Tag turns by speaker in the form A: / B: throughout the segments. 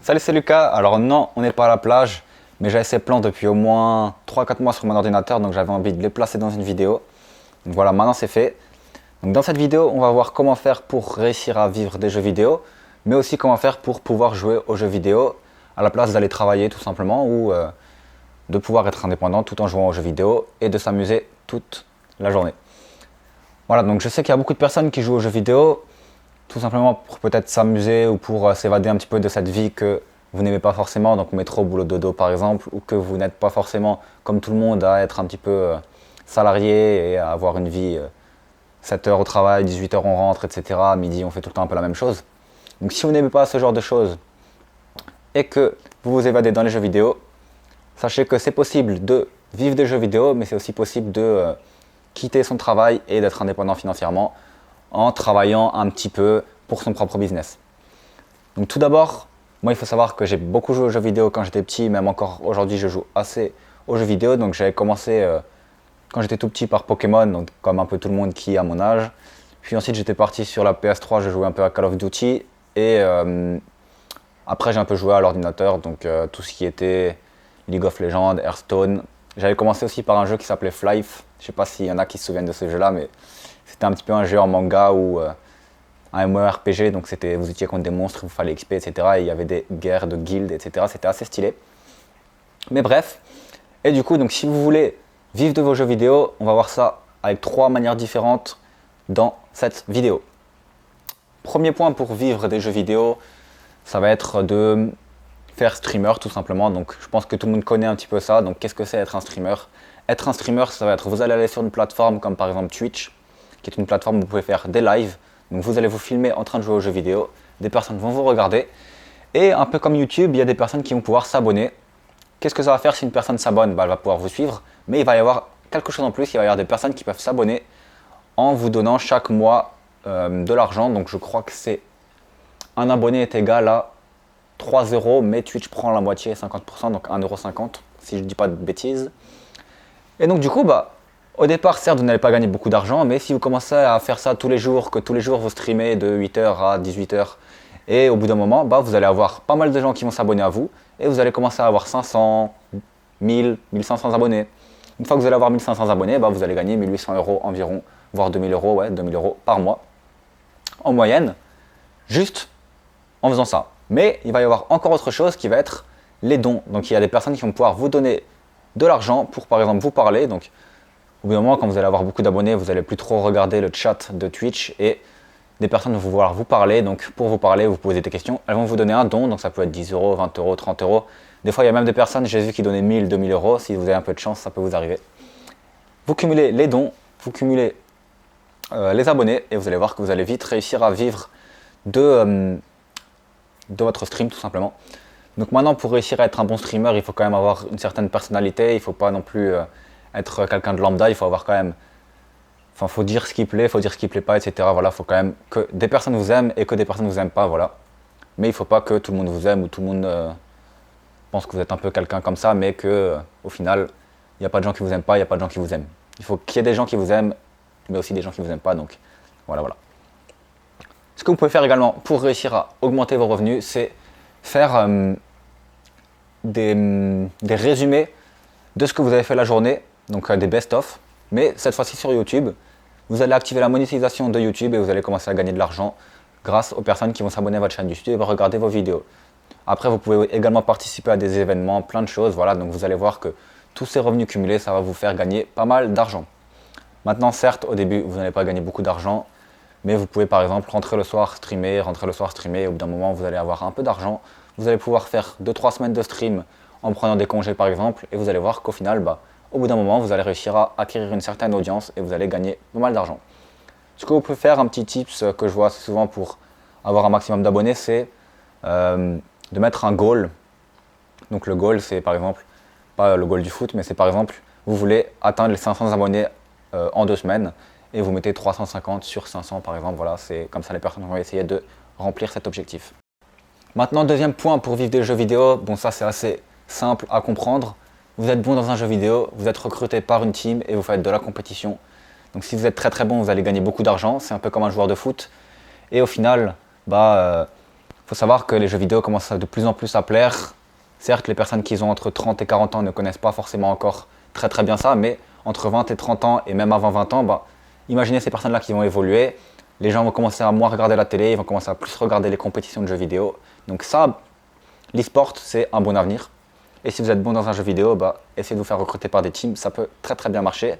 A: Salut, c'est Lucas. Alors non, on n'est pas à la plage, mais j'avais ces plans depuis au moins 3-4 mois sur mon ordinateur, donc j'avais envie de les placer dans une vidéo. Donc voilà, maintenant c'est fait. Donc dans cette vidéo, on va voir comment faire pour réussir à vivre des jeux vidéo, mais aussi comment faire pour pouvoir jouer aux jeux vidéo à la place d'aller travailler tout simplement, ou de pouvoir être indépendant tout en jouant aux jeux vidéo et de s'amuser toute la journée. Voilà, donc je sais qu'il y a beaucoup de personnes qui jouent aux jeux vidéo, tout simplement pour peut-être s'amuser ou pour s'évader un petit peu de cette vie que vous n'aimez pas forcément, donc métro, boulot, dodo par exemple, ou que vous n'êtes pas forcément comme tout le monde à être un petit peu salarié et à avoir une vie 7 heures au travail, 18 heures on rentre, etc. À midi on fait tout le temps un peu la même chose. Donc si vous n'aimez pas ce genre de choses et que vous vous évadez dans les jeux vidéo, sachez que c'est possible de vivre des jeux vidéo, mais c'est aussi possible de quitter son travail et d'être indépendant financièrement en travaillant un petit peu pour son propre business. Donc tout d'abord, moi il faut savoir que j'ai beaucoup joué aux jeux vidéo quand j'étais petit, même encore aujourd'hui je joue assez aux jeux vidéo. Donc j'avais commencé quand j'étais tout petit par Pokémon, donc comme un peu tout le monde qui est à mon âge. Puis ensuite j'étais parti sur la PS3, je jouais un peu à Call of Duty et après j'ai un peu joué à l'ordinateur, donc tout ce qui était League of Legends, Hearthstone. J'avais commencé aussi par un jeu qui s'appelait Flife. Je sais pas s'il y en a qui se souviennent de ce jeu-là, mais c'était un petit peu un jeu en manga ou un MMORPG, donc vous étiez contre des monstres, il vous fallait XP, etc. Et il y avait des guerres de guildes, etc. C'était assez stylé. Mais bref, et du coup, donc si vous voulez vivre de vos jeux vidéo, on va voir ça avec 3 manières différentes dans cette vidéo. Premier point pour vivre des jeux vidéo, ça va être de faire streamer tout simplement. Donc je pense que tout le monde connaît un petit peu ça. Donc qu'est-ce que c'est être un streamer? Être un streamer, ça va être, vous allez aller sur une plateforme comme par exemple Twitch, qui est une plateforme où vous pouvez faire des lives. Donc vous allez vous filmer en train de jouer aux jeux vidéo, des personnes vont vous regarder. Et un peu comme YouTube, il y a des personnes qui vont pouvoir s'abonner. Qu'est-ce que ça va faire si une personne s'abonne? Elle va pouvoir vous suivre, mais il va y avoir quelque chose en plus, il va y avoir des personnes qui peuvent s'abonner en vous donnant chaque mois de l'argent. Donc je crois que c'est un abonné est égal à 3 euros, mais Twitch prend la moitié, 50%, donc 1,50 €, si je ne dis pas de bêtises. Et donc du coup, au départ, certes, vous n'allez pas gagner beaucoup d'argent, mais si vous commencez à faire ça tous les jours, que tous les jours vous streamez de 8h à 18h, et au bout d'un moment, vous allez avoir pas mal de gens qui vont s'abonner à vous, et vous allez commencer à avoir 500, 1000, 1500 abonnés. Une fois que vous allez avoir 1500 abonnés, vous allez gagner 1800 € environ, voire 2000 €, ouais, 2000 € par mois, en moyenne, juste en faisant ça. Mais il va y avoir encore autre chose qui va être les dons. Donc il y a des personnes qui vont pouvoir vous donner de l'argent pour par exemple vous parler. Donc au bout d'un moment, quand vous allez avoir beaucoup d'abonnés, vous n'allez plus trop regarder le chat de Twitch et des personnes vont vouloir vous parler. Donc pour vous parler, vous posez des questions, elles vont vous donner un don. Donc ça peut être 10 €, 20 €, 30 €. Des fois, il y a même des personnes, j'ai vu, qui donnaient 1000, 2000 €. Si vous avez un peu de chance, ça peut vous arriver. Vous cumulez les dons, vous cumulez les abonnés et vous allez voir que vous allez vite réussir à vivre de votre stream tout simplement. Donc maintenant, pour réussir à être un bon streamer, il faut quand même avoir une certaine personnalité, il ne faut pas non plus être quelqu'un de lambda, il faut avoir quand même, faut dire ce qui plaît, il faut dire ce qui plaît pas, etc. Voilà, il faut quand même que des personnes vous aiment et que des personnes vous aiment pas, voilà. Mais il ne faut pas que tout le monde vous aime ou tout le monde pense que vous êtes un peu quelqu'un comme ça, mais que au final, il n'y a pas de gens qui vous aiment pas, il n'y a pas de gens qui vous aiment. Il faut qu'il y ait des gens qui vous aiment, mais aussi des gens qui vous aiment pas, donc voilà. Ce que vous pouvez faire également pour réussir à augmenter vos revenus, c'est faire des résumés de ce que vous avez fait la journée, donc des best-of, mais cette fois-ci sur YouTube. Vous allez activer la monétisation de YouTube et vous allez commencer à gagner de l'argent grâce aux personnes qui vont s'abonner à votre chaîne YouTube et vont regarder vos vidéos. Après, vous pouvez également participer à des événements, plein de choses, voilà, donc vous allez voir que tous ces revenus cumulés, ça va vous faire gagner pas mal d'argent. Maintenant, certes, au début, vous n'allez pas gagner beaucoup d'argent, mais vous pouvez par exemple rentrer le soir streamer, et au bout d'un moment, vous allez avoir un peu d'argent. Vous allez pouvoir faire 2-3 semaines de stream en prenant des congés par exemple, et vous allez voir qu'au final, au bout d'un moment, vous allez réussir à acquérir une certaine audience et vous allez gagner pas mal d'argent. Ce que vous pouvez faire, un petit tips que je vois souvent pour avoir un maximum d'abonnés, c'est de mettre un goal. Donc le goal, c'est par exemple, pas le goal du foot, mais c'est par exemple, vous voulez atteindre les 500 abonnés en 2 semaines et vous mettez 350 sur 500 par exemple. Voilà, c'est comme ça les personnes vont essayer de remplir cet objectif. Maintenant, deuxième point pour vivre des jeux vidéo, bon ça c'est assez simple à comprendre. Vous êtes bon dans un jeu vidéo, vous êtes recruté par une team et vous faites de la compétition. Donc si vous êtes très bon, vous allez gagner beaucoup d'argent, c'est un peu comme un joueur de foot. Et au final, faut savoir que les jeux vidéo commencent de plus en plus à plaire. Certes, les personnes qui ont entre 30 et 40 ans ne connaissent pas forcément encore très bien ça, mais entre 20 et 30 ans et même avant 20 ans, imaginez ces personnes-là qui vont évoluer. Les gens vont commencer à moins regarder la télé, ils vont commencer à plus regarder les compétitions de jeux vidéo. Donc ça, l'e-sport, c'est un bon avenir. Et si vous êtes bon dans un jeu vidéo, essayez de vous faire recruter par des teams, ça peut très bien marcher.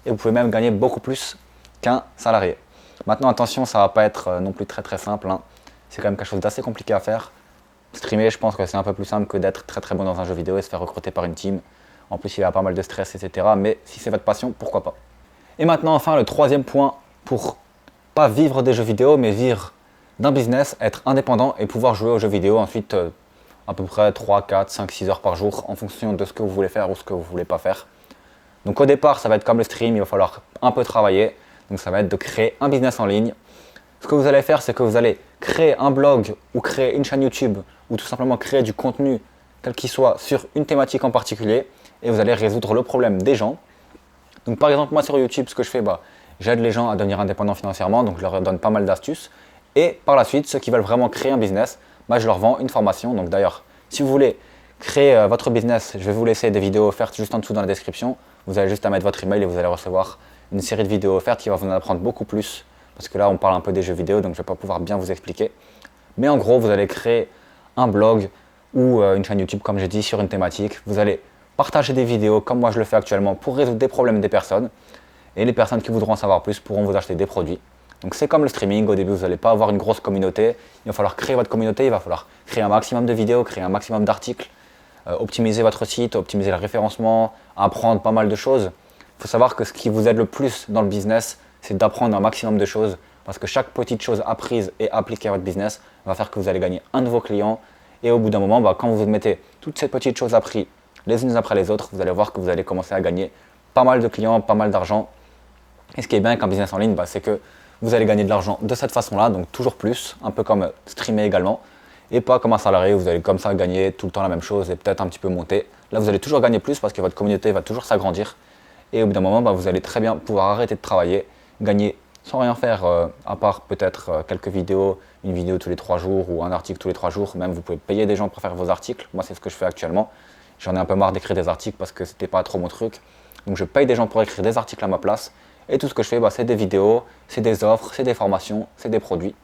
A: Et vous pouvez même gagner beaucoup plus qu'un salarié. Maintenant, attention, ça ne va pas être non plus très simple, hein. C'est quand même quelque chose d'assez compliqué à faire. Streamer, je pense que c'est un peu plus simple que d'être très bon dans un jeu vidéo et se faire recruter par une team. En plus, il y a pas mal de stress, etc. Mais si c'est votre passion, pourquoi pas. Et maintenant, enfin, le troisième point pour pas vivre des jeux vidéo, mais vivre d'un business, être indépendant et pouvoir jouer aux jeux vidéo ensuite à peu près 3, 4, 5, 6 heures par jour en fonction de ce que vous voulez faire ou ce que vous voulez pas faire. Donc au départ, ça va être comme le stream, il va falloir un peu travailler. Donc ça va être de créer un business en ligne. Ce que vous allez faire, c'est que vous allez créer un blog ou créer une chaîne YouTube ou tout simplement créer du contenu quel qu'il soit sur une thématique en particulier et vous allez résoudre le problème des gens. Donc par exemple, moi sur YouTube, ce que je fais, j'aide les gens à devenir indépendants financièrement, donc je leur donne pas mal d'astuces. Et par la suite, ceux qui veulent vraiment créer un business, je leur vends une formation. Donc d'ailleurs, si vous voulez créer votre business, je vais vous laisser des vidéos offertes juste en dessous dans la description. Vous avez juste à mettre votre email et vous allez recevoir une série de vidéos offertes qui va vous en apprendre beaucoup plus. Parce que là, on parle un peu des jeux vidéo, donc je ne vais pas pouvoir bien vous expliquer. Mais en gros, vous allez créer un blog ou une chaîne YouTube, comme j'ai dit, sur une thématique. Vous allez partager des vidéos, comme moi je le fais actuellement, pour résoudre des problèmes des personnes. Et les personnes qui voudront en savoir plus pourront vous acheter des produits. Donc c'est comme le streaming, au début, vous n'allez pas avoir une grosse communauté. Il va falloir créer votre communauté, il va falloir créer un maximum de vidéos, créer un maximum d'articles, optimiser votre site, optimiser le référencement, apprendre pas mal de choses. Il faut savoir que ce qui vous aide le plus dans le business, c'est d'apprendre un maximum de choses parce que chaque petite chose apprise et appliquée à votre business va faire que vous allez gagner un nouveau client et au bout d'un moment, quand vous mettez toutes ces petites choses apprises les unes après les autres, vous allez voir que vous allez commencer à gagner pas mal de clients, pas mal d'argent. Et ce qui est bien avec un business en ligne, c'est que vous allez gagner de l'argent de cette façon-là, donc toujours plus, un peu comme streamer également, et pas comme un salarié où vous allez comme ça gagner tout le temps la même chose et peut-être un petit peu monter. Là, vous allez toujours gagner plus parce que votre communauté va toujours s'agrandir et au bout d'un moment, vous allez très bien pouvoir arrêter de travailler, gagner sans rien faire, à part peut-être quelques vidéos, une vidéo tous les 3 jours ou un article tous les 3 jours. Même vous pouvez payer des gens pour faire vos articles. Moi, c'est ce que je fais actuellement. J'en ai un peu marre d'écrire des articles parce que c'était pas trop mon truc. Donc je paye des gens pour écrire des articles à ma place. Et tout ce que je fais, c'est des vidéos, c'est des offres, c'est des formations, c'est des produits.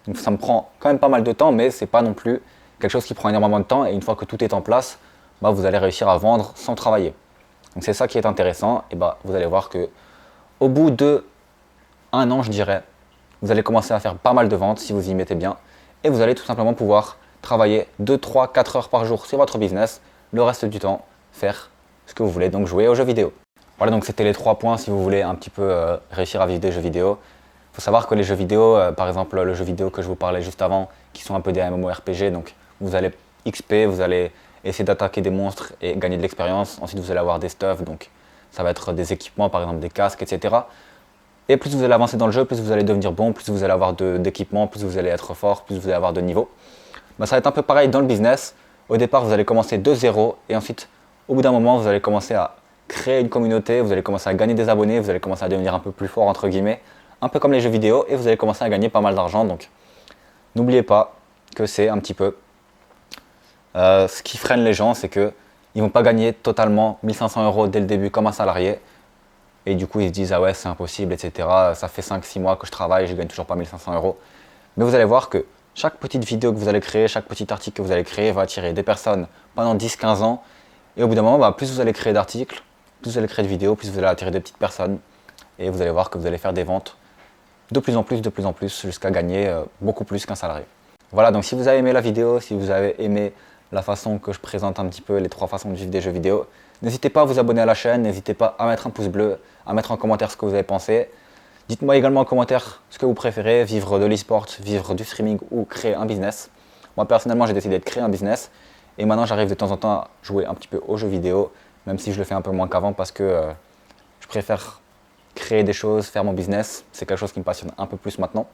A: Donc ça me prend quand même pas mal de temps, mais c'est pas non plus quelque chose qui prend énormément de temps. Et une fois que tout est en place, vous allez réussir à vendre sans travailler. Donc c'est ça qui est intéressant. Et vous allez voir que au bout de 1 an, je dirais, vous allez commencer à faire pas mal de ventes si vous y mettez bien. Et vous allez tout simplement pouvoir travailler 2, 3, 4 heures par jour sur votre business. Le reste du temps, faire ce que vous voulez, donc jouer aux jeux vidéo. Voilà, donc c'était les 3 points si vous voulez un petit peu réussir à vivre des jeux vidéo. Il faut savoir que les jeux vidéo, par exemple le jeu vidéo que je vous parlais juste avant, qui sont un peu des MMORPG, donc vous allez XP, vous allez essayer d'attaquer des monstres et gagner de l'expérience. Ensuite, vous allez avoir des stuff, donc ça va être des équipements, par exemple des casques, etc. Et plus vous allez avancer dans le jeu, plus vous allez devenir bon, plus vous allez avoir d'équipements, plus vous allez être fort, plus vous allez avoir de niveau. Ça va être un peu pareil dans le business. Au départ, vous allez commencer de zéro et ensuite, au bout d'un moment, vous allez commencer à créer une communauté, vous allez commencer à gagner des abonnés, vous allez commencer à devenir un peu plus fort, entre guillemets, un peu comme les jeux vidéo, et vous allez commencer à gagner pas mal d'argent. Donc, n'oubliez pas que c'est un petit peu ce qui freine les gens, c'est qu'ils ne vont pas gagner totalement 1500 € dès le début comme un salarié. Et du coup, ils se disent, ah ouais, c'est impossible, etc. Ça fait 5-6 mois que je travaille, je ne gagne toujours pas 1500 €. Mais vous allez voir que chaque petite vidéo que vous allez créer, chaque petit article que vous allez créer va attirer des personnes pendant 10-15 ans. Et au bout d'un moment, plus vous allez créer d'articles, plus vous allez créer de vidéos, plus vous allez attirer des petites personnes. Et vous allez voir que vous allez faire des ventes de plus en plus, jusqu'à gagner beaucoup plus qu'un salarié. Voilà, donc si vous avez aimé la vidéo, si vous avez aimé la façon que je présente un petit peu les 3 façons de vivre des jeux vidéo, n'hésitez pas à vous abonner à la chaîne, n'hésitez pas à mettre un pouce bleu, à mettre en commentaire ce que vous avez pensé. Dites-moi également en commentaire ce que vous préférez, vivre de l'e-sport, vivre du streaming ou créer un business. Moi personnellement, j'ai décidé de créer un business et maintenant j'arrive de temps en temps à jouer un petit peu aux jeux vidéo, même si je le fais un peu moins qu'avant parce que je préfère créer des choses, faire mon business. C'est quelque chose qui me passionne un peu plus maintenant.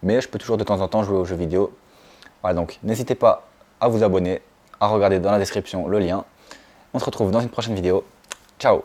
A: Mais je peux toujours de temps en temps jouer aux jeux vidéo. Voilà, donc n'hésitez pas à vous abonner, à regarder dans la description le lien. On se retrouve dans une prochaine vidéo. Ciao!